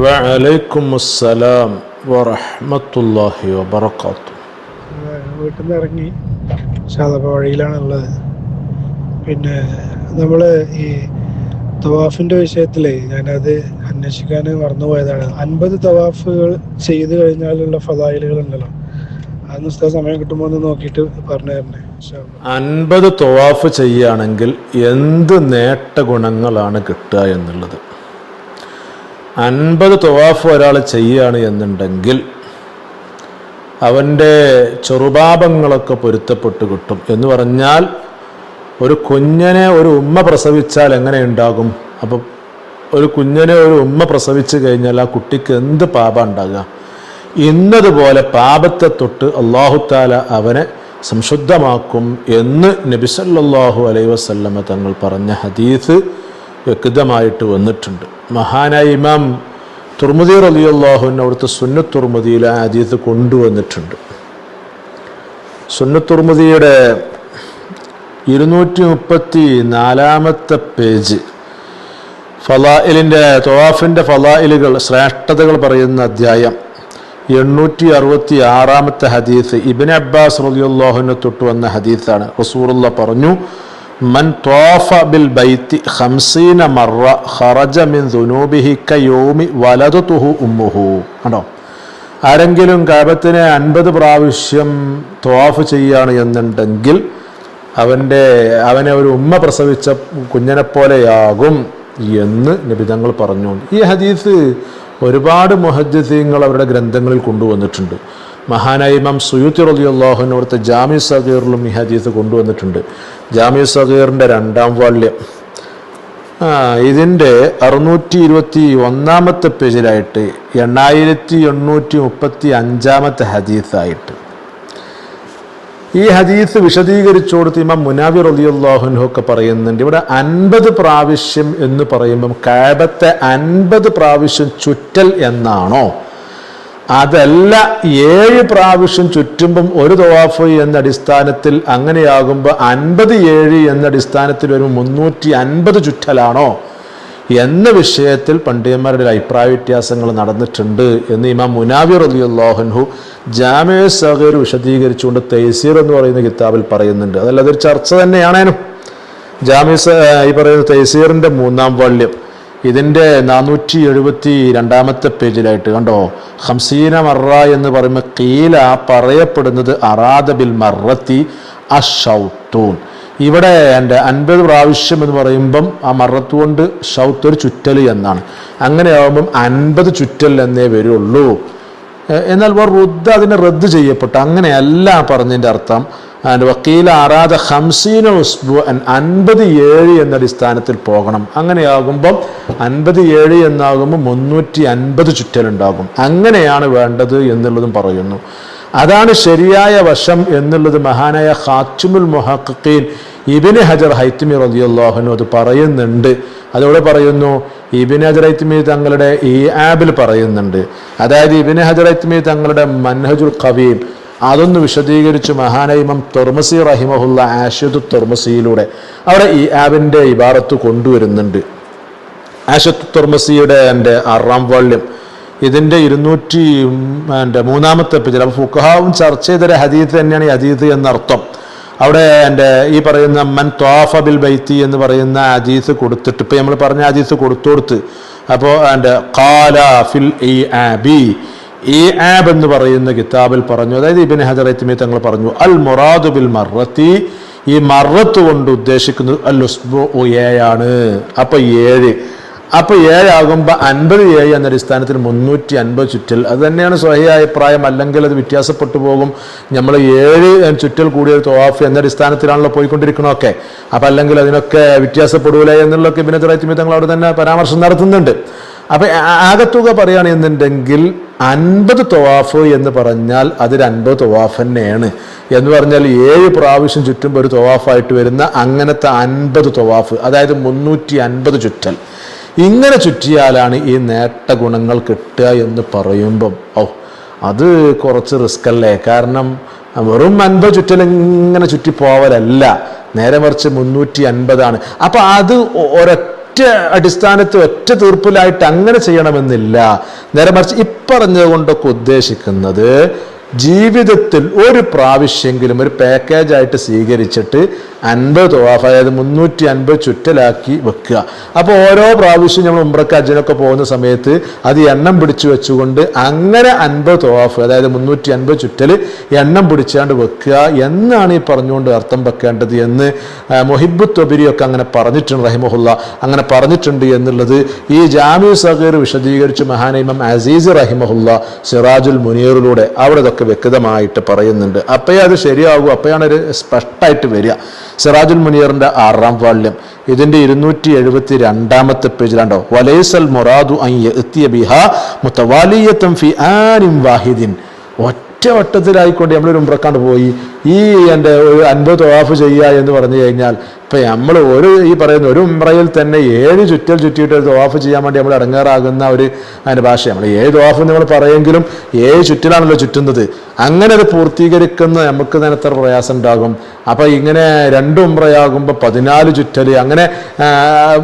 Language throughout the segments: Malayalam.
വഅലൈക്കുമുസ്സലാം വറഹ്മത്തുള്ളാഹി വബറകാതുഹു. വീട്ടിൽ നിന്ന് ഇറങ്ങി വഴിയിലാണുള്ളത്. പിന്നെ നമ്മൾ ഈ തവാഫിൻ്റെ വിഷയത്തിൽ ഞാനത് അന്വേഷിക്കാൻ മറന്നുപോയതാണ്. 50 തവാഫുകൾ ചെയ്ത് കഴിഞ്ഞാലുള്ള ഫളായിലുകൾ ഉണ്ടല്ലോ, അതൊന്ന് ഉസ്താദ് സമയം കിട്ടുമ്പോൾ ഒന്ന് നോക്കിയിട്ട് പറഞ്ഞു തരണേ. 50 തവാഫ് ചെയ്യുകയാണെങ്കിൽ എന്ത് നേട്ട ഗുണങ്ങളാണ് കിട്ടുക എന്നുള്ളത്. 50 തവാഫ് ഒരാൾ ചെയ്യുകയാണ് എന്നുണ്ടെങ്കിൽ അവൻ്റെ ചെറുപാപങ്ങളൊക്കെ പൊരുത്തപ്പെട്ട് കിട്ടും. എന്ന് പറഞ്ഞാൽ ഒരു കുഞ്ഞിനെ ഒരു ഉമ്മ പ്രസവിച്ചാൽ എങ്ങനെ ഉണ്ടാകും? അപ്പം ഒരു കുഞ്ഞിനെ ഒരു ഉമ്മ പ്രസവിച്ചു കഴിഞ്ഞാൽ ആ കുട്ടിക്ക് എന്ത് പാപം ഉണ്ടാകുക? ഇന്നതുപോലെ പാപത്തെ തൊട്ട് അല്ലാഹു തആല അവനെ സംശുദ്ധമാക്കും എന്ന് നബി സല്ലല്ലാഹു അലൈഹി വസല്ലമ തങ്ങൾ പറഞ്ഞ ഹദീസ് വ്യക്തമായിട്ട് വന്നിട്ടുണ്ട്. മഹാനായ ഇമാം തുർമുദി റളിയല്ലാഹു അൻഹു അവിടുത്തെ സുന്നത്ത് തുർമുദിയിൽ ആ ഹദീസ് കൊണ്ടുവന്നിട്ടുണ്ട്. സുന്നത്ത് തുർമുദിയുടെ 234 പേജ് ഫളായിലിൻ്റെ തവാഫിൻ്റെ ഫളായിലുകൾ ശ്രേഷ്ഠതകൾ പറയുന്ന അധ്യായം 866 ഹദീസ് ഇബ്നു അബ്ബാസ് റളിയല്ലാഹു അൻഹു തൊട്ട് വന്ന ഹദീസാണ്. റസൂലുള്ളാഹി പറഞ്ഞു, മൻ ത്വാഫ ബിൽ ബൈത്തി 50 മറ ഖറജ മിൻ ദുനൂബിഹി കയൗമി വലദതുഹു ഉമ്മുഹു. കണ്ടോ, ആരെങ്കിലും കഅബത്തിനെ 50 പ്രാവശ്യം ത്വാഫ് ചെയ്യാണ് എന്നുണ്ടെങ്കിൽ അവനെ ഒരു ഉമ്മ പ്രസവിച്ച കുഞ്ഞിനെ പോലെയാകും എന്ന് നബി തങ്ങൾ പറഞ്ഞു. ഈ ഹദീസ് ഒരുപാട് മുഹദ്ദിസീങ്ങൾ അവരുടെ ഗ്രന്ഥങ്ങളിൽ കൊണ്ടുവന്നിട്ടുണ്ട്. മഹാനായ ഇമാം സുയൂത്തി റളിയല്ലാഹു അൻഹു അവിടുത്തെ ജാമി സഗീറിലും ഈ ഹദീസ് കൊണ്ടുവന്നിട്ടുണ്ട്. ജാമി സഗീറിൻ്റെ 2-ാം വാള്യം ഇതിൻ്റെ 621 പേജിലായിട്ട് 8835 ഹദീസായിട്ട് ഈ ഹദീസ് വിശദീകരിച്ചു കൊടുത്ത് ഇമാം മുനാവി റളിയല്ലാഹു അൻഹു ഒക്കെ പറയുന്നുണ്ട്. ഇവിടെ 50 പ്രാവശ്യം എന്ന് പറയുമ്പം കഅബത്തെ 50 പ്രാവശ്യം ചുറ്റൽ എന്നാണോ? അതല്ല, 7 പ്രാവശ്യം ചുറ്റുമ്പം ഒരു തവാഫ് എന്ന അടിസ്ഥാനത്തിൽ അങ്ങനെയാകുമ്പോൾ 57 എന്ന അടിസ്ഥാനത്തിൽ ഒരു 350 ചുറ്റലാണോ എന്ന വിഷയത്തിൽ പണ്ഡിതന്മാരുടെ അഭിപ്രായ വ്യത്യാസങ്ങൾ നടന്നിട്ടുണ്ട് എന്ന് ഇമാം മുനാവി റളിയല്ലാഹു അൻഹു ജാമിഉ സഗീർ വിശദീകരിച്ചുകൊണ്ട് തൈസീർ എന്ന് പറയുന്ന കിതാബിൽ പറയുന്നുണ്ട്. അതല്ല, അതൊരു ചർച്ച തന്നെയാണേനും. ഈ പറയുന്ന തൈസീറിൻ്റെ 3-ാം വാള്യം ഇതിൻ്റെ 472 പേജിലായിട്ട് കണ്ടോ, 50 മറ എന്ന് പറയുമ്പോൾ ഖീല പറയപ്പെടുന്നത് അറാദ ബിൽ മറത്തി അഷൗത്തൂൻ. ഇവിടെ എൻ്റെ 50 പ്രാവശ്യം എന്ന് പറയുമ്പം ആ മറത്ത് കൊണ്ട് ഷൗത്ത് ഒരു ചുറ്റൽ എന്നാണ്. അങ്ങനെയാകുമ്പം 50 ചുറ്റൽ എന്നേ വരുള്ളൂ. എന്നാൽ റുദ്ദ അതിനെ റദ്ദ് ചെയ്യപ്പെട്ടു. അങ്ങനെയല്ല പറഞ്ഞതിൻ്റെ അർത്ഥം. വക്കീല അറാദ 50 ഉസ്ബുഅൻ 57 എന്ന അടിസ്ഥാനത്തിൽ പോകണം. അങ്ങനെയാകുമ്പം 57 എന്നാകുമ്പോൾ 350 ചുറ്റലുണ്ടാകും. അങ്ങനെയാണ് വേണ്ടത് എന്നുള്ളതും പറയുന്നു. അതാണ് ശരിയായ വശം എന്നുള്ളത് മഹാനായ ഖാത്തിമുൽ മുഹഖഖീൻ ഇബ്നു ഹജർ ഹൈതമി റളിയല്ലാഹു അൻഹു അത് പറയുന്നുണ്ട്. അതോടെ പറയുന്നു, ഇബ്നു ഹജർ ഹൈതമി തങ്ങളുടെ ഈ ആബിൽ പറയുന്നുണ്ട്. അതായത് ഇബ്നു ഹജർ ഹൈതമി തങ്ങളുടെ മൻഹജുൽ ഖവീം അതൊന്ന് വിശദീകരിച്ച് മഹാനായ ഇമാം തുർമസി റഹിമഹുല്ല ആഷിദു തുർമസിയിലൂടെ അവിടെ ഈ ആബിൻ്റെ ഇബാറത്ത് കൊണ്ടുവരുന്നുണ്ട്. ആഷിദ് തുർമസിയുടെ 6-ാം വാള്യം ഇതിൻ്റെ 203 പേജിൽ അപ്പോൾ ഫുഖഹാവും ചർച്ച ചെയ്തൊരു ഹദീസ് തന്നെയാണ് ഈ ഹദീസ് എന്നർത്ഥം. അവിടെ ഈ പറയുന്ന മൻ ത്വാഫ ബിൽ ബൈത്തി എന്ന് പറയുന്ന ഹദീസ് കൊടുത്തിട്ട് ഇപ്പം നമ്മൾ പറഞ്ഞ ഹദീസ് കൊടുത്ത് അപ്പോൾ ഖാല ഫിൽ ഈ ആബ് എന്ന് പറയുന്ന കിതാബിൽ പറഞ്ഞു. അതായത് ഇബ്നു ഹജർ ഹൈതമി തങ്ങൾ പറഞ്ഞു, അൽ മുറാദു ബിൽ മറത്തി, ഈ മറത്ത് കൊണ്ട് ഉദ്ദേശിക്കുന്നത് അൽ ഉസ്ബുഉ 7 ആണ്. അപ്പോൾ 7 ആകുമ്പോൾ 57 എന്ന അടിസ്ഥാനത്തിൽ 350 ചുറ്റൽ. അത് തന്നെയാണ് സ്വഹീഹായ അഭിപ്രായം. അല്ലെങ്കിൽ അത് വ്യത്യാസപ്പെട്ടു പോകും. നമ്മൾ 7 ചുറ്റൽ കൂടിയ തവാഫ് എന്ന അടിസ്ഥാനത്തിലാണല്ലോ പോയിക്കൊണ്ടിരിക്കണമൊക്കെ. അപ്പം അല്ലെങ്കിൽ അതിനൊക്കെ വ്യത്യാസപ്പെടൂല എന്നുള്ളതൊക്കെ ഇബ്നു ഹജർ ഹൈതമി തങ്ങൾ അവിടെ തന്നെ പരാമർശം നടത്തുന്നുണ്ട്. അപ്പം ആകത്തുക പറയുകയാണെന്നുണ്ടെങ്കിൽ 50 തവാഫ് എന്ന് പറഞ്ഞാൽ അതൊരു 50 തവാഫ് തന്നെയാണ്. എന്ന് പറഞ്ഞാൽ 7 പ്രാവശ്യം ചുറ്റുമ്പോൾ ഒരു തവാഫായിട്ട് വരുന്ന അങ്ങനത്തെ 50 തവാഫ്, അതായത് 350 ചുറ്റൽ. ഇങ്ങനെ ചുറ്റിയാലാണ് ഈ നേട്ട ഗുണങ്ങൾ കിട്ടുക എന്ന് പറയുമ്പം അത് കുറച്ച് റിസ്ക് അല്ലേ? കാരണം വെറും 50 ചുറ്റൽ ഇങ്ങനെ ചുറ്റി പോവലല്ല, നേരെ മറിച്ച് 350 ആണ്. അപ്പം അത് ഒരൊറ്റ അടിസ്ഥാനത്തിൽ ഒറ്റ തീർപ്പിലായിട്ട് അങ്ങനെ ചെയ്യണമെന്നില്ല. നേരെ മറിച്ച് ഇപ്പറഞ്ഞത് കൊണ്ടൊക്കെ ഉദ്ദേശിക്കുന്നത് ജീവിതത്തിൽ ഒരു പ്രാവശ്യമെങ്കിലും ഒരു പാക്കേജായിട്ട് സ്വീകരിച്ചിട്ട് 50 തവാഫ്, അതായത് 350 ചുറ്റലാക്കി വെക്കുക. അപ്പോൾ ഓരോ പ്രാവശ്യം നമ്മൾ ഉംറക്ക് ഹജ്ജിനൊക്കെ പോകുന്ന സമയത്ത് അത് എണ്ണം പിടിച്ചു വെച്ചുകൊണ്ട് അങ്ങനെ 50 തവാഫ്, അതായത് 350 ചുറ്റൽ എണ്ണം പിടിച്ചാണ്ട് വെക്കുക എന്നാണ് ഈ പറഞ്ഞുകൊണ്ട് അർത്ഥം വെക്കേണ്ടത് എന്ന് മുഹിബ്ബു ത്വബരിയൊക്കെ അങ്ങനെ പറഞ്ഞിട്ടുണ്ട്, റഹിമഹുല്ല അങ്ങനെ പറഞ്ഞിട്ടുണ്ട് എന്നുള്ളത് ഈ ജാമിഉ സഗീർ വിശദീകരിച്ച് മഹാന ഇമാം അസീസ് റഹിമഹുല്ല സിറാജുൽ മുനീറിലൂടെ അവിടെ ഇതൊക്കെ വ്യക്തമായിട്ട് പറയുന്നുണ്ട്. അപ്പോഴേ അത് ശരിയാകും, അപ്പോഴാണ് ഒരു സ്പഷ്ടമായിട്ട് വരിക. സിറാജുൽ മുനീറിന്റെ 6ാം വാള്യം ഇതിന്റെ 272 പേജിലാണ്ടോ, വലൈസൽ മുറാദു അൻ യഅതിയ ബിഹാ മുതവാലിയതൻ ഫി ആനിൻ വാഹിദിൻ. ഒറ്റ വട്ടത്തിലായിക്കൊണ്ട് നമ്മളൊരു ഉംറക്കാണ്ട് പോയി ഈ എൻ്റെ ഒരു 50 തവാഫ് ചെയ്യുക എന്ന് പറഞ്ഞു കഴിഞ്ഞാൽ ഇപ്പം നമ്മൾ ഈ പറയുന്ന ഒരു ഉംറയിൽ തന്നെ 7 ചുറ്റൽ ചുറ്റിയിട്ട് ഒരു തവാഫ് ചെയ്യാൻ വേണ്ടി നമ്മൾ ഇടങ്ങാറാകുന്ന ഒരു അതിൻ്റെ ഭാഷ. നമ്മൾ 7 തവാഫ് നമ്മൾ പറയുമെങ്കിലും 7 ചുറ്റലാണല്ലോ ചുറ്റുന്നത്. അങ്ങനെ അത് പൂർത്തീകരിക്കുന്ന നമുക്ക് തന്നെ എത്ര പ്രയാസം ഉണ്ടാകും. അപ്പം ഇങ്ങനെ 2 ഉംറയാകുമ്പോൾ 14 ചുറ്റൽ, അങ്ങനെ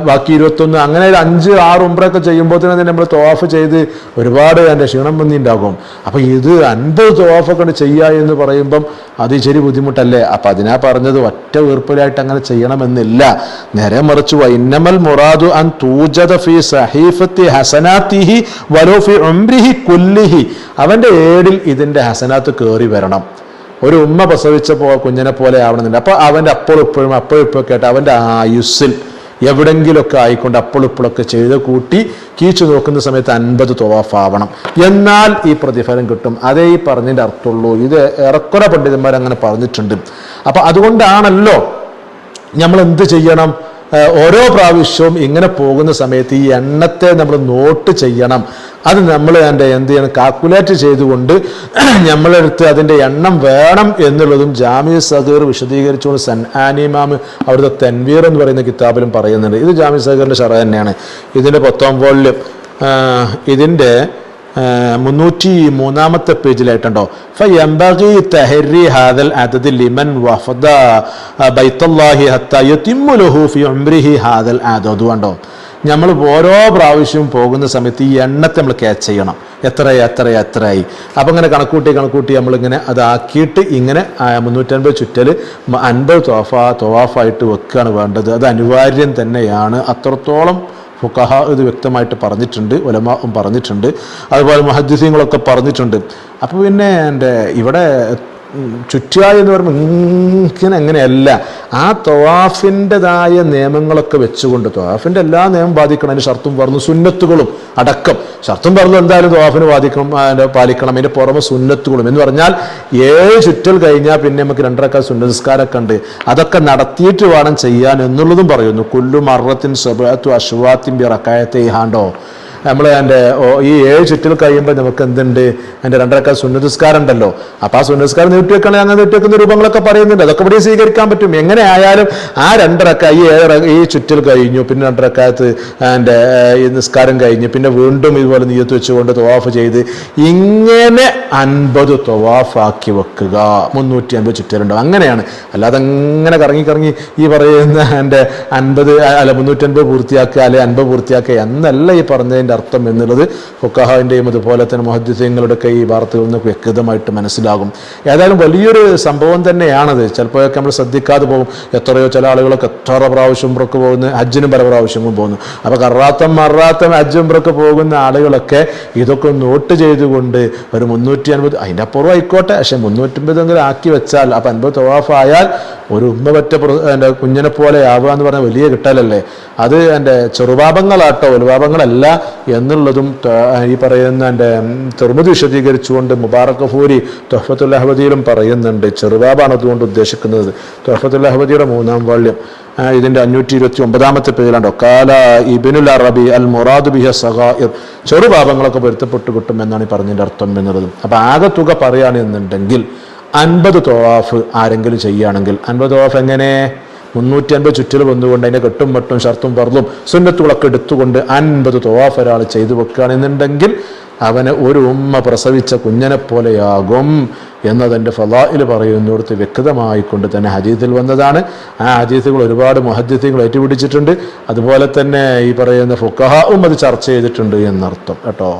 ബാക്കി 21, അങ്ങനെ 5-6 ഉംറയൊക്കെ ചെയ്യുമ്പോൾ തന്നെ നമ്മൾ തവാഫ് ചെയ്ത് ഒരുപാട് എൻ്റെ ക്ഷീണം വന്നിട്ടുണ്ടാകും. അപ്പം ഇത് 50 തവാഫൊക്കെ ചെയ്യുക എന്ന് പറയുമ്പം അത് ശരി ബുദ്ധിമുട്ടല്ലേ. അപ്പം അതിനാ പറഞ്ഞത് ഒറ്റ വീർപ്പിലായിട്ട് അങ്ങനെ ചെയ്യണമെന്നില്ല. നേരെ മറിച്ച് വഇന്നമൽ മുറാദു അൻ തൂജദ ഫീ സഹീഫത്തി ഹസനാതിഹി വലോ ഫീ ഉംരിഹി കുല്ലിഹി. അവൻ്റെ ഏടിൽ ഇതിൻ്റെ ഹസനാത്ത് കയറി വരണം. ഒരു ഉമ്മ പ്രസവിച്ച കുഞ്ഞിനെ പോലെ ആവണമെന്നില്ല. അപ്പോൾ അവൻ്റെ അപ്പോഴും ഇപ്പോഴൊക്കെ ആയിട്ട് അവൻ്റെ ആയുസ്സിൽ എവിടെങ്കിലുമൊക്കെ ആയിക്കൊണ്ട് അപ്പോഴൊക്കെ ചെയ്ത് കൂട്ടി കീച്ചു നോക്കുന്ന സമയത്ത് 50 തവാഫ് ആവണം. എന്നാൽ ഈ പ്രതിഫലം കിട്ടും. അതേ ഈ പറഞ്ഞതിൻ്റെ അർത്ഥമുള്ളൂ. ഇത് ഏറെക്കുറെ പണ്ഡിതന്മാർ അങ്ങനെ പറഞ്ഞിട്ടുണ്ട്. അപ്പം അതുകൊണ്ടാണല്ലോ നമ്മൾ എന്ത് ചെയ്യണം, ഓരോ പ്രാവശ്യവും ഇങ്ങനെ പോകുന്ന സമയത്ത് ഈ എണ്ണത്തെ നമ്മൾ നോട്ട് ചെയ്യണം. അത് നമ്മൾ എന്ത് ചെയ്യണം, കാൽക്കുലേറ്റ് ചെയ്തുകൊണ്ട് നമ്മളെടുത്ത് അതിൻ്റെ എണ്ണം വേണം എന്നുള്ളതും ജാമിഉ സഗീർ വിശദീകരിച്ചുകൊണ്ട് സൻആനി ഇമാം അവിടുത്തെ തൻവീർ എന്ന് പറയുന്ന കിതാബിലും പറയുന്നുണ്ട്. ഇത് ജാമിഉ സഗീറിൻ്റെ ശറഹ് തന്നെയാണ്. ഇതിൻ്റെ 10ാം വോള്യം ഇതിൻ്റെ 303 പേജിലായിട്ടുണ്ടോ, ഫയംബഗി തഹരി ഹാദൽ അദദ് ലിമൻ വഫദ ബൈത്തുല്ലാഹി ഹത്താ യതിമ്മു ലഹു ഫി ഉംരിഹി ഹാദൽ അദദ്. കണ്ടോ, നമ്മൾ ഓരോ പ്രാവശ്യവും പോകുന്ന സമയത്ത് ഈ എണ്ണത്തെ നമ്മൾ ക്യാച്ച് ചെയ്യണം. എത്രയായി. അപ്പം ഇങ്ങനെ കണക്കൂട്ടി നമ്മളിങ്ങനെ അതാക്കിയിട്ട് ഇങ്ങനെ 350 ചുറ്റൽ 50 തവാഫായിട്ട് വെക്കുകയാണ് വേണ്ടത്. അത് അനിവാര്യം തന്നെയാണ്. അത്രത്തോളം ഫുഖഹ ഇത് വ്യക്തമായിട്ട് പറഞ്ഞിട്ടുണ്ട്, ഉലമാഉം പറഞ്ഞിട്ടുണ്ട്, അതുപോലെ മുഹദ്ദിസീങ്ങളൊക്കെ പറഞ്ഞിട്ടുണ്ട്. അപ്പോൾ പിന്നെ ഇവിടെ ചുറ്റുക എന്ന് പറയുമ്പോൾ ഇങ്ങനെ എങ്ങനെയല്ല, ആ തവാഫിൻ്റെതായ നിയമങ്ങളൊക്കെ വെച്ചുകൊണ്ട് തവാഫിൻ്റെ എല്ലാ നിയമം ബാധിക്കണം. അതിൻ്റെ ഷർത്തും പറഞ്ഞു സുന്നത്തുകളും അടക്കം. ഷർത്തും പറഞ്ഞു എന്തായാലും തവാഫിന് ബാധിക്കണം, പാലിക്കണം. അതിൻ്റെ പുറമെ സുന്നത്തുകളും എന്ന് പറഞ്ഞാൽ 7 ചുറ്റൽ കഴിഞ്ഞാൽ പിന്നെ നമുക്ക് 2 റക്അത്ത് സുന്നത്ത് നിസ്കാരമൊക്കെ ഉണ്ട്. അതൊക്കെ നടത്തിയിട്ട് വേണം ചെയ്യാൻ എന്നുള്ളതും പറയുന്നു. കുല്ലു മറത്തിൻ സബഅത്തു അശ്വാത്തിൻ ബി റകഅത്തൈഹാണ്ടോ, നമ്മൾ ഈ 7 ചുറ്റൽ കഴിയുമ്പോൾ നമുക്ക് എന്തുണ്ട്, എൻ്റെ 2 റക്അത്ത് സുന്നത്ത് നിസ്കാരം ഉണ്ടല്ലോ. അപ്പോൾ ആ സുന്നത്ത് നിസ്കാരം നീട്ടിവെക്കണമെങ്കിൽ അങ്ങനെ നീട്ടിവെക്കുന്ന രൂപങ്ങളൊക്കെ പറയുന്നുണ്ട്. അതൊക്കെ ഇവിടെ സ്വീകരിക്കാൻ പറ്റും. എങ്ങനെ ആയാലും ആ 2 റക്അത്ത് ഈ ചുറ്റൽ കഴിഞ്ഞു, പിന്നെ 2 റക്അത്ത് ഈ നിസ്കാരം കഴിഞ്ഞ് പിന്നെ വീണ്ടും ഇതുപോലെ നിയ്യത്ത് വെച്ചുകൊണ്ട് തവാഫ് ചെയ്ത് ഇങ്ങനെ 50 തവാഫാക്കി വെക്കുക. 350 ചുറ്റലുണ്ടാവും. അങ്ങനെയാണ്. അല്ലാതെ അങ്ങനെ കറങ്ങി ഈ പറയുന്ന 350 പൂർത്തിയാക്കുക, അല്ലെ 50 പൂർത്തിയാക്കുക എന്നല്ല ഈ പറഞ്ഞതിൻ്റെ അർത്ഥം എന്നുള്ളത് ഫുഖഹാവിൻ്റെയും അതുപോലെ തന്നെ മുഹദ്ദിസീങ്ങളുടെയൊക്കെ ഈ വാർത്തകളിൽ നിന്ന് വ്യക്തമായിട്ട് മനസ്സിലാകും. ഏതായാലും വലിയൊരു സംഭവം തന്നെയാണത്. ചിലപ്പോഴൊക്കെ നമ്മൾ ശ്രദ്ധിക്കാതെ പോകും. എത്രയോ ചില ആളുകളൊക്കെ എത്ര പ്രാവശ്യം ഉംറക്ക് പോകുന്നു, ഹജ്ജിനും പല പ്രാവശ്യങ്ങളും പോകുന്നു. അപ്പോൾ മറാത്തം ഹജ്ജ് ഉംറക്ക് പോകുന്ന ആളുകളൊക്കെ ഇതൊക്കെ നോട്ട് ചെയ്തുകൊണ്ട് ഒരു 350, അതിൻ്റെ അപ്പുറം ആയിക്കോട്ടെ, പക്ഷെ 350 ആക്കി വെച്ചാൽ അപ്പം 50 തവാഫ് ആയാൽ ഒരു ഉമ്മ പറ്റ എൻ്റെ കുഞ്ഞിനെ പോലെ ആവുക എന്ന് പറഞ്ഞാൽ വലിയ കിട്ടലല്ലേ. അത് എൻ്റെ ചെറുപാപങ്ങളാട്ടോ, വലുപാപങ്ങളല്ല എന്നുള്ളതും ഈ പറയുന്ന എൻ്റെ തിർമിദി വിശദീകരിച്ചുകൊണ്ട് മുബാറക് ഫൂരി തുഹ്ഫത്തുൽ അഹ്വദിയിലും പറയുന്നുണ്ട്. ചെറുപാപാണ് അതുകൊണ്ട് ഉദ്ദേശിക്കുന്നത്. തുഹ്ഫത്തുൽ അഹ്വദിയുടെ 3ാം വാള്യം ഇതിൻ്റെ 529 പേജിലാണ്ടോ, കാല ഇബ്നുൽ അറബി അൽ മുറാദു ബിഹ സഗായിർ, ചെറുപാപങ്ങളൊക്കെ പൊരുത്തപ്പെട്ട് കിട്ടും എന്നാണ് ഈ പറഞ്ഞതിൻ്റെ അർത്ഥം എന്നുള്ളതും. അപ്പം ആകെ തുക പറയുകയാണെന്നുണ്ടെങ്കിൽ 50 തവാഫ് ആരെങ്കിലും ചെയ്യുകയാണെങ്കിൽ 50 തവാഫ് എങ്ങനെ 350 ചുറ്റൽ വന്നുകൊണ്ട് അതിൻ്റെ കെട്ടും മട്ടും ഷർത്തും ഫർളും സുന്നത്തുകളൊക്കെ എടുത്തുകൊണ്ട് 50 തവാഫ് ഒരാൾ ചെയ്തു വെക്കുകയാണെന്നുണ്ടെങ്കിൽ അവന് ഒരു ഉമ്മ പ്രസവിച്ച കുഞ്ഞനെ പോലെയാകും. എന്നതിൻ്റെ ഫളാഇൽ പറയുന്നിടത്ത് വ്യക്തമായിക്കൊണ്ട് തന്നെ ഹദീസിൽ വന്നതാണ്. ആ ഹദീസുകൾ ഒരുപാട് മുഹദ്ദിസുകൾ ഏറ്റുപിടിച്ചിട്ടുണ്ട്. അതുപോലെ തന്നെ ഈ പറയുന്ന ഫുഖഹാഉം അത് ചർച്ച ചെയ്തിട്ടുണ്ട് എന്നർത്ഥം കേട്ടോ.